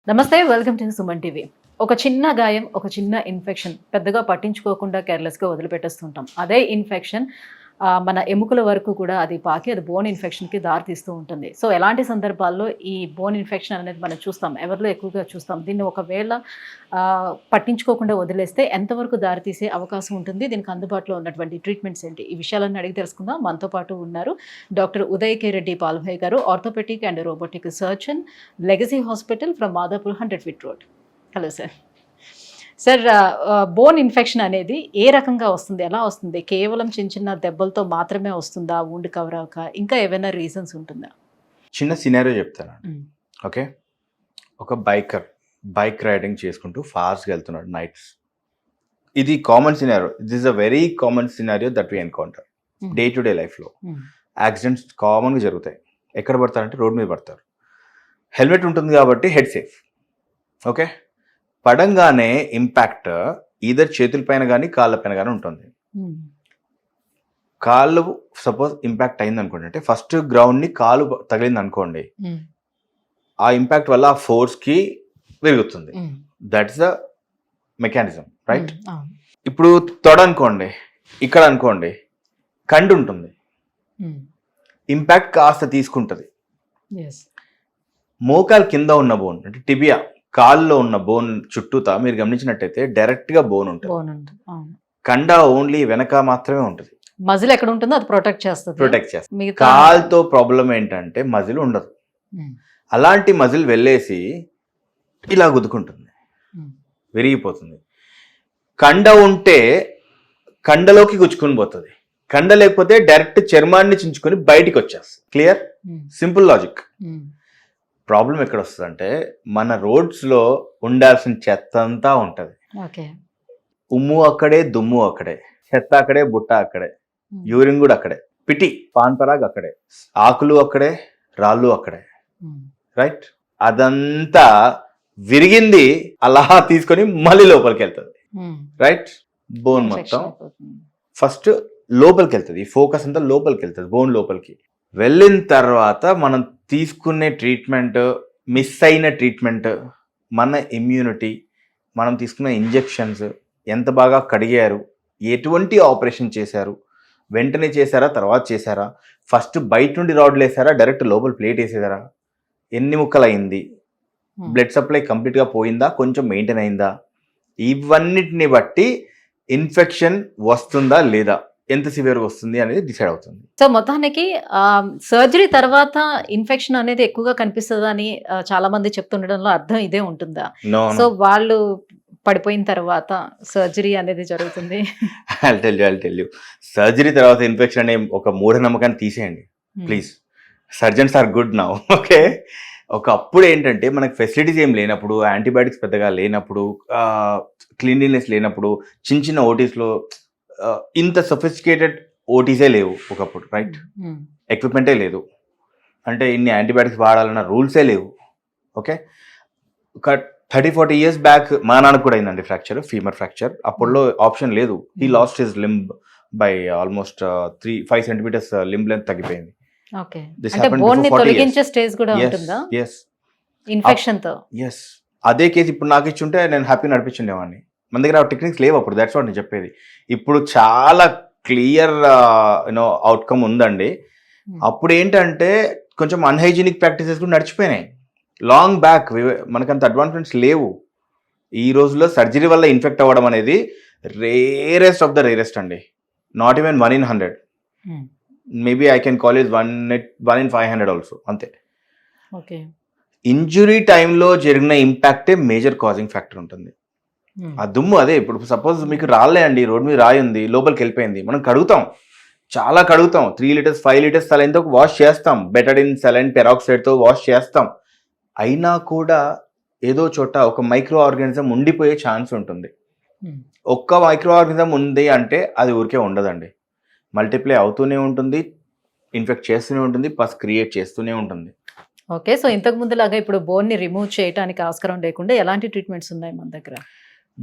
నమస్తే, welcome to Suman TV. ఒక చిన్న గాయం, ఒక చిన్న ఇన్ఫెక్షన్ పెద్దగా పట్టించుకోకుండా కేర్లెస్గా వదిలిపెట్టేస్తుంటాం. అదే ఇన్ఫెక్షన్ మన ఎముకల వరకు కూడా అది పాకి అది బోన్ ఇన్ఫెక్షన్కి దారితీస్తూ ఉంటుంది. సో ఎలాంటి సందర్భాల్లో ఈ బోన్ ఇన్ఫెక్షన్ అనేది మనం చూస్తాం, ఎవరిలో ఎక్కువగా చూస్తాం. దీన్ని ఒకవేళ పట్టించుకోకుండా వదిలేస్తే ఎంతవరకు దారితీసే అవకాశం ఉంటుంది, దీనికి అందుబాటులో ఉన్నటువంటి ట్రీట్మెంట్స్ ఏంటి, ఈ విషయాలన్నీ అడిగి తెలుసుకుందాం. మనతో పాటు ఉన్నారు డాక్టర్ ఉదయ్ కే రెడ్డి పాల్భాయ్ గారు, orthopedic and robotic surgeon, legacy hospital from Madhapur 100 feet road. Hello sir. Sir, bone infection అనేది ఏ రకంగా వస్తుంది, ఎలా వస్తుంది? కేవలం చిన్న చిన్న దెబ్బలతో మాత్రమే వస్తుందా, వూండ్ కవర్ అవ్వక? ఇంకా ఏమైనా రీజన్స్ ఉంటుందా? చిన్న సినారియో చెప్తాను. ఓకే, ఒక బైక్ రైడింగ్ చేసుకుంటూ ఫాస్ట్గా వెళ్తున్నాడు నైట్స్. ఇది common scenario. This is a very common scenario that we encounter day to day లైఫ్లో. యాక్సిడెంట్స్ కామన్గా జరుగుతాయి. ఎక్కడ పడతారంటే రోడ్ మీద పడతారు. హెల్మెట్ ఉంటుంది కాబట్టి హెడ్ సేఫ్. ఓకే, పడంగానే ఇంపాక్ట్ ఈధర్ చేతుల పైన కానీ కాళ్ళ పైన కానీ ఉంటుంది. కాళ్ళు సపోజ్ ఇంపాక్ట్ అయింది అనుకోండి, అంటే ఫస్ట్ గ్రౌండ్ని కాలు తగిలింది అనుకోండి, ఆ ఇంపాక్ట్ వల్ల ఆ ఫోర్స్కి పెరుగుతుంది. That's the mechanism, right? ఇప్పుడు తొడ అనుకోండి, ఇక్కడ అనుకోండి, కండు ఉంటుంది, ఇంపాక్ట్ కాస్త తీసుకుంటుంది. మోకాలు కింద ఉన్న బోన్ అంటే టిబియా, కాల్లో ఉన్న బోన్ చుట్టూతా మీరు గమనించినట్టయితే డైరెక్ట్ గా బోన్ ఉంటుంది. కండ ఓన్లీ వెనక మాత్రమే ఉంటుంది. మజిల్ ఎక్కడ ఉంటుందో అది ప్రొటెక్ట్ చేస్తుంది. కాల్తో ప్రాబ్లం ఏంటంటే మజిల్ ఉండదు. అలాంటి మజిల్ వెళ్ళేసి ఇలా గుద్దుకుంటుంది, విరిగిపోతుంది. కండ ఉంటే కండలోకి గుచ్చుకుని పోతుంది. కండ లేకపోతే డైరెక్ట్ చర్మాన్ని చించుకొని బయటికి వచ్చేస్తుంది. క్లియర్? Simple logic. ప్రాబ్లం ఎక్కడ వస్తుందంటే మన రోడ్స్లో ఉండాల్సిన చెత్త అంతా ఉంటుంది. ఉమ్ము అక్కడే, దుమ్ము అక్కడే, చెత్త అక్కడే, బుట్ట అక్కడే, యూరిన్ కూడా అక్కడే, పిటి పాన్ పరాగ్ అక్కడే, ఆకులు అక్కడే, రాళ్ళు అక్కడే, రైట్? అదంతా విరిగింది అలా తీసుకొని మళ్ళీ లోపలికి వెళ్తుంది, రైట్? బోన్ మొత్తం ఫస్ట్ లోపలికి వెళ్తుంది. ఈ ఫోకస్ అంతా లోపలికి వెళ్తుంది, బోన్ లోపలికి వెళ్ళిన తర్వాత మనం తీసుకునే ట్రీట్మెంట్, మిస్ అయిన ట్రీట్మెంట్, మన ఇమ్యూనిటీ, మనం తీసుకున్న ఇంజెక్షన్స్ ఎంత బాగా కడిగారు, ఎటువంటి ఆపరేషన్ చేశారు, వెంటనే చేశారా, తర్వాత చేశారా, ఫస్ట్ బయట నుండి రాడ్లు వేసారా, డైరెక్ట్ లోపల ప్లేట్ వేసేసారా, ఎన్ని ముక్కలు అయింది, బ్లడ్ సప్లై కంప్లీట్గా పోయిందా, కొంచెం మెయింటైన్ అయిందా, ఇవన్నిటిని బట్టి ఇన్ఫెక్షన్ వస్తుందా లేదా, ఎంత సివియర్గా వస్తుంది అనేది డిసైడ్ అవుతుంది. సో మొత్తానికి సర్జరీ తర్వాత ఇన్ఫెక్షన్ అనేది ఎక్కువగా కనిపిస్తుందా అని చాలా మంది చెప్తుండడంలో అర్థం ఇదే ఉంటుందా? సో వాళ్ళు పడిపోయిన తర్వాత సర్జరీ అనేది జరుగుతుంది. టెల్ యూ సర్జరీ తర్వాత ఇన్ఫెక్షన్ అనే ఒక మూఢనమ్మకాన్ని తీసేయండి please. Surgeons are good now. Okay, ఒకప్పుడు ఏంటంటే మనకు ఫెసిలిటీస్ ఏం లేనప్పుడు, యాంటీబయాటిక్స్ పెద్దగా లేనప్పుడు, క్లీన్లీనెస్ లేనప్పుడు, చిన్న చిన్న ఓటీస్లో ఇంత సొఫిస్టికేటెడ్ ఓటీసే లేవు ఒకప్పుడు, రైట్? ఎక్విప్మెంటే లేదు, అంటే ఇన్ని యాంటీబయాటిక్స్ వాడాలన్న రూల్సే లేవు. ఓకే, ఒక 30-40 ఇయర్స్ బ్యాక్ మా నాన్నకు కూడా అయిందండి ఫ్రాక్చర్, ఫీమర్ ఫ్రాక్చర్. అప్పుడులో ఆప్షన్ లేదు. He lost his limb by almost 3-5 centimeters limb length తగ్గిపోయింది. అదే కేసు ఇప్పుడు నాకు ఇచ్చి ఉంటే నేను హ్యాపీ నడిపించుండేవాడిని. మన దగ్గర టెక్నిక్స్ లేవు అప్పుడు. దాట్స్ వాట్ నేను చెప్పేది. ఇప్పుడు చాలా క్లియర్ అవుట్కమ్ ఉందండి. అప్పుడు ఏంటంటే కొంచెం అన్హైజీనిక్ ప్రాక్టీసెస్ కూడా నడిచిపోయినాయి లాంగ్ బ్యాక్. మనకంత అడ్వాన్స్మెంట్స్ లేవు. ఈ రోజుల్లో సర్జరీ వల్ల ఇన్ఫెక్ట్ అవ్వడం అనేది రేరెస్ట్ ఆఫ్ ద రేరెస్ట్ అండి. Not even 1 in 100. Maybe I can call it 1 in 500 also, అంతే. ఇంజురీ టైంలో జరిగిన ఇంపాక్టే మేజర్ కాజింగ్ ఫ్యాక్టర్ ఉంటుంది. ఆ దుమ్ము అదే. ఇప్పుడు సపోజ్ మీకు రాలే అండి, రోడ్ మీద రాయి ఉంది, లోపలికి వెళ్ళిపోయింది, మనం కడుగుతాం, చాలా కడుగుతాం, 3 liters 5 liters సెలైన్తో వాష్ చేస్తాం, బెటడిన్, సెలైన్, పెరాక్సైడ్తో వాష్ చేస్తాం. అయినా కూడా ఏదో చోట ఒక మైక్రో ఆర్గానిజం ఉండిపోయే ఛాన్స్ ఉంటుంది. ఒక్క మైక్రో ఆర్గానిజం ఉంది అంటే అది ఊరికే ఉండదండి, మల్టిప్లై అవుతూనే ఉంటుంది, ఇన్ఫెక్ట్ చేస్తూనే ఉంటుంది, పస్ క్రియేట్ చేస్తూనే ఉంటుంది. ఓకే, సో ఇంతకు ముందు లాగా ఇప్పుడు బోన్ని రిమూవ్ చేయడానికి ఆస్కారం లేకుండా ఎలాంటి ట్రీట్మెంట్స్ ఉన్నాయి మన దగ్గర?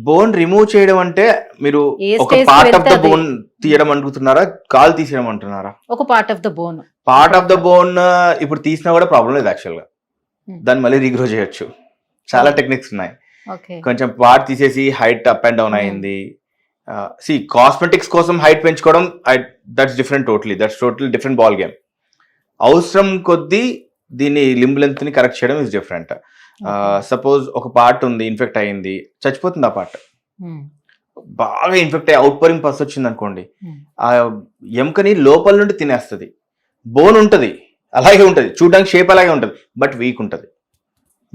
బోన్ రిమూవ్ చేయడం అంటే మీరు ఒక పార్ట్ ఆఫ్ ద బోన్ తీయడం అనుకుంటున్నారా, కాల్ తీసేయడం అంటున్నారా? ఒక part of the bone. Part of the bone ఇప్పుడు తీసినా కూడా ప్రాబ్లం లేదు యాక్చువల్గా. దాన్ని మళ్ళీ రీగ్రో చేయొచ్చు. చాలా టెక్నిక్స్ ఉన్నాయి. ఓకే. కొంచెం పార్ట్ తీసేసి హైట్ అప్ అండ్ డౌన్ అయింది. కాస్మెటిక్స్ కోసం హైట్ పెంచుకోవడం that's different, that's total different ball game. అవసరం కొద్దీ దీన్ని లింబ్ లెంత్ ని కరెక్ట్ చేయడం ఇస్ డిఫరెంట్. సపోజ్ ఒక పార్ట్ ఉంది, ఇన్ఫెక్ట్ అయింది, చచ్చిపోతుంది ఆ పార్ట్. బాగా ఇన్ఫెక్ట్ అయ్యి అవుట్ పోరింగ్ పస్ వచ్చింది అనుకోండి, ఆ ఎముకని లోపల నుండి తినేస్తుంది. బోన్ ఉంటుంది, అలాగే ఉంటుంది, చూడడానికి షేప్ అలాగే ఉంటుంది, బట్ వీక్ ఉంటుంది.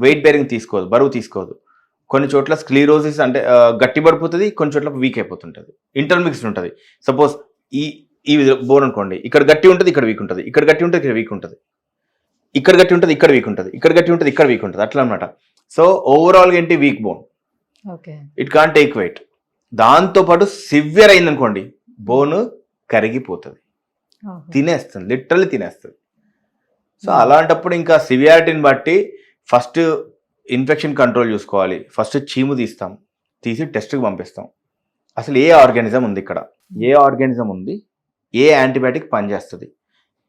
వెయిట్ బేరింగ్ తీసుకోదు, బరువు తీసుకోదు. కొన్ని చోట్ల స్క్లీరోసిస్ అంటే గట్టి పడిపోతుంది, కొన్ని చోట్ల వీక్ అయిపోతుంటుంది, ఇంటర్మిక్స్డ్ ఉంటుంది. సపోజ్ ఈ బోన్ అనుకోండి, ఇక్కడ గట్టి ఉంటుంది, ఇక్కడ వీక్ ఉంటుంది, ఇక్కడ గట్టి ఉంటుంది, ఇక్కడ వీక్ ఉంటుంది, ఇక్కడ గట్టి ఉంటుంది, ఇక్కడ వీక్ ఉంటుంది, ఇక్కడ గట్టి ఉంటుంది, ఇక్కడ వీక్ ఉంటుంది, అట్లా అనమాట. సో ఓవరాల్గా ఏంటి, weak bone, it can't take weight. దాంతోపాటు సివియర్ అయిందనుకోండి, బోన్ కరిగిపోతుంది, తినేస్తుంది, లిటరల్లీ తినేస్తుంది. సో అలాంటప్పుడు ఇంకా సివియారిటీని బట్టి ఫస్ట్ ఇన్ఫెక్షన్ కంట్రోల్ చూసుకోవాలి. ఫస్ట్ చీము తీస్తాం, తీసి టెస్ట్కి పంపిస్తాం. అసలు ఏ ఆర్గానిజం ఉంది ఇక్కడ, ఏ ఆర్గానిజం ఉంది, ఏ యాంటీబయాటిక్ పనిచేస్తుంది,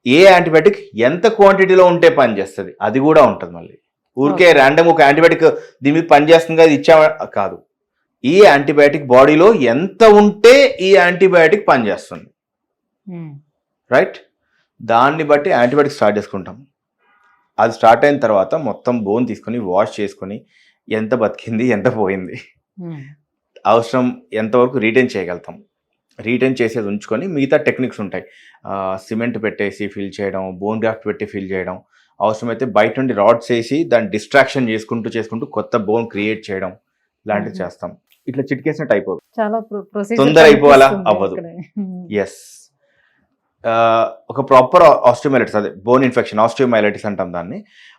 ఏ యాంటీబయాటిక్ ఎంత క్వాంటిటీలో ఉంటే పనిచేస్తుంది, అది కూడా ఉంటుంది. మళ్ళీ ఊరికే ర్యాండమ్ ఒక యాంటీబయాటిక్ దీని మీద పనిచేస్తుంది కదా ఇచ్చామా కాదు, ఈ యాంటీబయాటిక్ బాడీలో ఎంత ఉంటే ఈ యాంటీబయాటిక్ పనిచేస్తుంది, రైట్? దాన్ని బట్టి యాంటీబయాటిక్ స్టార్ట్ చేసుకుంటాం. అది స్టార్ట్ అయిన తర్వాత మొత్తం బోన్ తీసుకొని వాష్ చేసుకొని ఎంత బతికింది, ఎంత పోయింది, అవసరం ఎంతవరకు రీటైన్ చేయగలుగుతాం, రీటైన్ చేసేది ఉంచుకొని మిగతా టెక్నిక్స్ ఉంటాయి. సిమెంట్ పెట్టేసి ఫిల్ చేయడం, బోన్ గ్రాఫ్ట్ పెట్టి ఫిల్ చేయడం, అవసరమైతే బయట నుండి రాడ్స్ వేసి దాన్ని డిస్ట్రాక్షన్ చేసుకుంటూ కొత్త బోన్ క్రియేట్ చేయడం, ఇలాంటివి చేస్తాం. ఇట్లా చిటికేసినట్టు అయిపోదు, తొందర అయిపోవాలా అవ్వదు. ఎస్, ఒక ప్రాపర్ ఆస్టియోమైలైటిస్, అదే బోన్ ఇన్ఫెక్షన్ ఆస్టియోమైలైటిస్ అంటాం దాన్ని.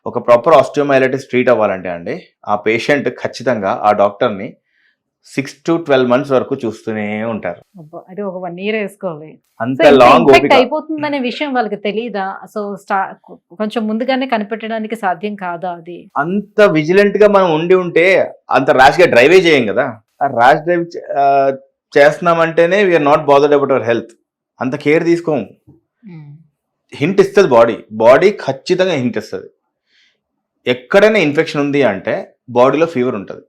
ఒక ప్రాపర్ ఆస్టియోమైలైటిస్ ట్రీట్ అవ్వాలంటే అండి, ఆ పేషెంట్ ఖచ్చితంగా ఆ డాక్టర్ని 6 to 12 months వరకు చూస్తూనే ఉంటారు. అది ఒక 1 year వేసుకోవాలి. అంత లాంగ్ అయిపోతుందనే విషయం వాళ్ళకి తెలియదా? సో కొంచెం ముందుగానే కనిపెట్టడానికి సాధ్యం కాదా? అది అంత విజిలెంట్ గా మనం ఉంటే అంత ర్యాష్ గా డ్రైవే చేయం కదా. ఆ ర్యాష్ డ్రైవ్ చేస్తున్నామంటేనే we're not bothered about our health. అంత కేర్ తీసుకోము. హింట్ ఇస్తుంది బాడీ ఖచ్చితంగా హింట్ ఇస్తుంది. ఎక్కడైనా ఇన్ఫెక్షన్ ఉంది అంటే బాడీలో ఫీవర్ ఉంటుంది.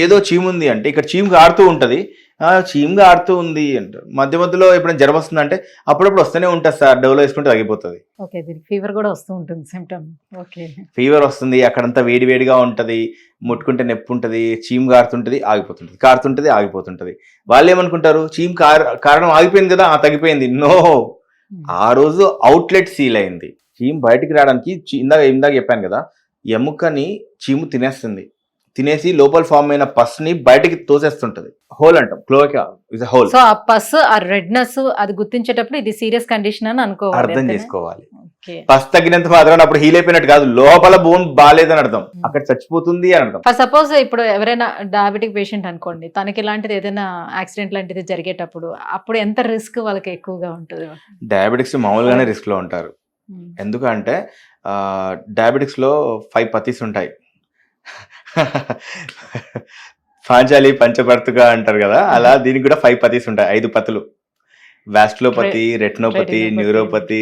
ఏదో చీము ఉంది అంటే ఇక్కడ చీము ఆడుతూ ఉంటుంది, చీముగా ఆడుతూ ఉంది అంటారు. మధ్యలో ఎప్పుడైనా జ్వరం వస్తుంది అంటే అప్పుడప్పుడు వస్తూనే ఉంటుంది సార్, డోలో వేసుకుంటే తగ్గిపోతుంది. ఫీవర్ కూడా వస్తూ ఉంటుంది, సిమ్టమ్. ఫీవర్ వస్తుంది, అక్కడంతా వేడిగా ఉంటుంది, ముట్టుకుంటే నొప్పి ఉంటుంది, చీము కారుతుంటుంది, ఆగిపోతుంటుంది, కారుతుంటుంది, ఆగిపోతుంటుంది. వాళ్ళు ఏమనుకుంటారు, చీము కారణం ఆగిపోయింది కదా, తగ్గిపోయింది. నో, ఆ రోజు అవుట్లెట్ సీల్ అయింది. చీము బయటికి రావడానికి ఇందాక చెప్పాను కదా, ఎముకని చీము తినేసి లోపల ఫామ్ అయిన పస్ ని బయటికి తోసేస్తుంటది. హోల్ అంటాం, క్లోయకా ఇస్ ఎ హోల్. సో ఆ పస్, ఆ రెడ్నెస్ అది గుర్తించేటప్పుడు ఇది సీరియస్ కండిషన్ అని అనుకోవాలి, అర్థం చేసుకోవాలి. పస్ తగ్గినంత మాత్రం అప్పుడు హీల్ అయిపోయినట్టు కాదు, లోపల బోన్ బాగాలేదని అర్థం, అక్కడ చచ్చిపోతుంది అని అర్థం. సపోజ్ ఇప్పుడు ఎవరైనా డయాబెటిక్ పేషెంట్ అనుకోండి, తనకి ఇలాంటిది ఏదైనా యాక్సిడెంట్ లాంటిది జరిగేటప్పుడు అప్పుడు ఎంత రిస్క్ వాళ్ళకి ఎక్కువగా ఉంటుంది? డయాబెటిక్స్ మామూలుగానే రిస్క్ లో ఉంటారు. ఎందుకంటే డయాబెటిక్స్ లో 5 పతీస్ ఉంటాయి. పాంచాలి పంచభర్తుగా అంటారు కదా, అలా దీనికి కూడా 5 పతీస్ ఉంటాయి, 5 పతులు. వాస్కులోపతి, రెటినోపతి, న్యూరోపతి,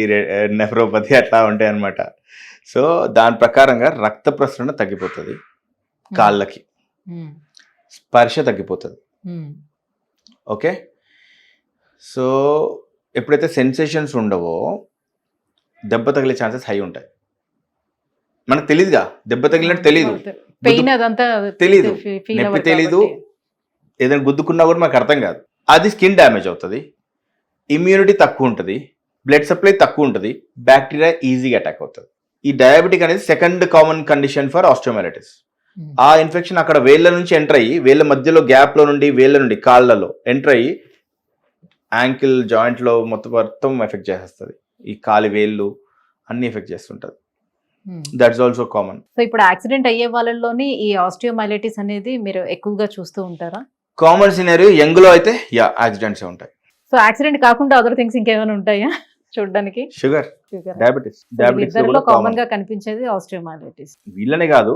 నెఫ్రోపతి అట్లా ఉంటాయి అన్నమాట. సో దాని ప్రకారంగా రక్త ప్రసరణ తగ్గిపోతుంది, కాళ్ళకి స్పర్శ తగ్గిపోతుంది. ఓకే, సో ఎప్పుడైతే సెన్సేషన్స్ ఉండవో దెబ్బ తగిలే ఛాన్సెస్ హై ఉంటాయి. మనకు తెలియదుగా, దెబ్బ తగిలినట్టు తెలియదు, తెలీదు, నొప్పి తెలీదు, ఏదైనా గుద్దుకున్నా కూడా మనకు అర్థం కాదు. అది స్కిన్ డ్యామేజ్ అవుతుంది, ఇమ్యూనిటీ తక్కువ ఉంటుంది, బ్లడ్ సప్లై తక్కువ ఉంటుంది, బ్యాక్టీరియా ఈజీగా అటాక్ అవుతుంది. ఈ డయాబెటిక్ అనేది సెకండ్ కామన్ కండిషన్ ఫర్ ఆస్టియోమైలైటిస్. ఆ ఇన్ఫెక్షన్ అక్కడ వేళ్ళ నుంచి ఎంటర్ అయ్యి, వేళ్ళ మధ్యలో గ్యాప్ లో నుండి, వేళ్ళ నుండి కాళ్ళలో ఎంటర్ అయ్యి యాంకిల్ జాయింట్ లో మొత్తం ఎఫెక్ట్ చేసేస్తుంది. ఈ కాలి వేళ్ళు అన్ని ఎఫెక్ట్ చేస్తుంటది. That's also common. సో ఇప్పుడు యాక్సిడెంట్ అయ్యే వాళ్ళలోని ఈ ఆస్టియోమైలైటిస్ అనేది మీరు ఎక్కువగా చూస్తూ ఉంటారా? కామన్ సినారియో యంగ్ లో అయితే యాక్సిడెంట్స్ ఉంటాయి. సో యాక్సిడెంట్ కాకుండా అదర్ థింగ్స్ ఇంకేమైనా ఉంటాయా చూడడానికి? షుగర్, డయాబెటిస్ కామన్ గా కనిపించేది ఆస్టియోమైలైటిస్. వీళ్ళనే కాదు,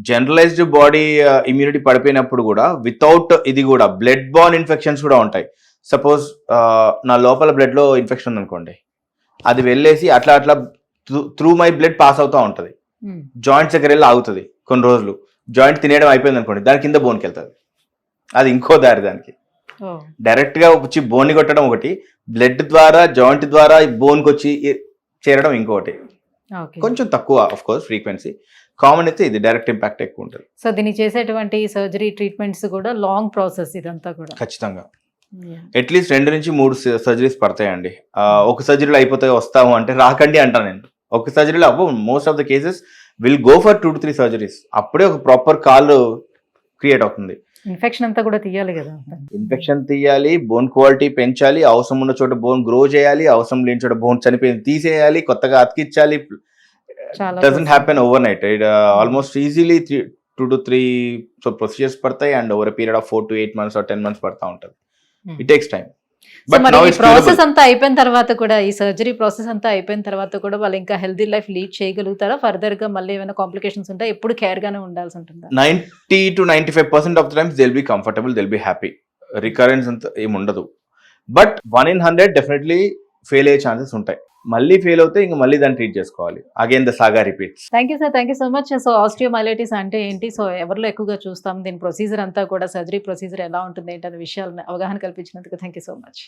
జనరలైజ్డ్ బాడీ ఇమ్యూనిటీ పడిపోయినప్పుడు కూడా వితౌట్ ఇది కూడా బ్లడ్ బార్న్ ఇన్ఫెక్షన్స్ కూడా ఉంటాయి. సపోజ్ నా లోపల బ్లడ్ లో ఇన్ఫెక్షన్ ఉందనుకోండి, అది వెళ్ళేసి అట్లా త్రూ మై బ్లడ్ పాస్ అవుతూ ఉంటుంది, జాయింట్స్ దగ్గర వెళ్ళి ఆగుతుంది, కొన్ని రోజులు జాయింట్ తినేయడం అయిపోయింది అనుకోండి, దాని కింద బోన్కి వెళ్తుంది. అది ఇంకో దారి దానికి. డైరెక్ట్గా వచ్చి బోన్ని కొట్టడం ఒకటి, బ్లడ్ ద్వారా జాయింట్ ద్వారా బోన్కి వచ్చి చేరడం ఇంకొకటి. కొంచెం తక్కువ ఆఫ్ కోర్స్ ఫ్రీక్వెన్సీ, కామన్ అయితే ఇది డైరెక్ట్ ఇంపాక్ట్ ఎక్కువ ఉంటుంది. సో దీన్ని చేసేటువంటి సర్జరీ ట్రీట్మెంట్స్ కూడా లాంగ్ ప్రాసెస్ ఇదంతా కూడా. ఖచ్చితంగా అట్లీస్ట్ 2 నుంచి 3 సర్జరీస్ పడతాయండి. ఒక సర్జరీలో అయిపోతే వస్తాము అంటే రాకండి అంటాను నేను. ఒక సర్జరీలో అవ్వవు. Most of the cases will go for 2 to 3 surgeries. అప్పుడే ఒక ప్రాపర్ కాల్ క్రియేట్ అవుతుంది. ఇన్ఫెక్షన్ అంతా కూడా తీయాలి కదా. ఇన్ఫెక్షన్ తీయాలి, బోన్ క్వాలిటీ పెంచాలి, అవసరం ఉన్న చోట బోన్ గ్రో చేయాలి, అవసరం లేని చోట బోన్ చనిపోయింది తీసేయాలి, కొత్తగా అతికించాలి. Doesn't happen overnight. It almost easily 2 to 3 procedures పడతాయి and over period of 4 to 8 months or 10 months పడతా ఉంటుంది. It takes time. ప్రాసెస్ అంతా అయిపోయిన తర్వాత కూడా, ఈ సర్జరీ ప్రాసెస్ అంతా అయిపోయిన తర్వాత కూడా వాళ్ళు ఇంకా హెల్దీ లైఫ్ లీడ్ చేయగలుగుతారా? ఫర్దర్ గా మళ్ళీ ఏమైనా కాంప్లికేషన్స్ ఉంటాయి? ఎప్పుడు కేర్ గానే ఉండాల్సి ఉంటుందా? 90 to 95% of the times they will be comfortable, they will be happy. Recurrence అంత ఏమి ఉండదు. బట్ 1 in 100 డెఫినెట్లీ ఫెయిల్ అయ్యే ఛాన్సెస్ ఉంటాయి. మళ్ళీ ఫెయిల్ అవుతే ఇంకా మళ్ళీ దాన్ని ట్రీట్ చేసుకోవాలి. Again the saga repeats. Thank you sir, thank you so much. So osteomyelitis అంటే ఏంటి, సో ఎవరిలో ఎక్కువగా చూస్తాం, దీని ప్రొసీజర్ అంతా కూడా, సర్జరీ ప్రొసీజర్ ఎలా ఉంటుంది ఏంటనే విషయాలను అవగాహన కల్పించినందుకు థ్యాంక్ యూ సో మచ్.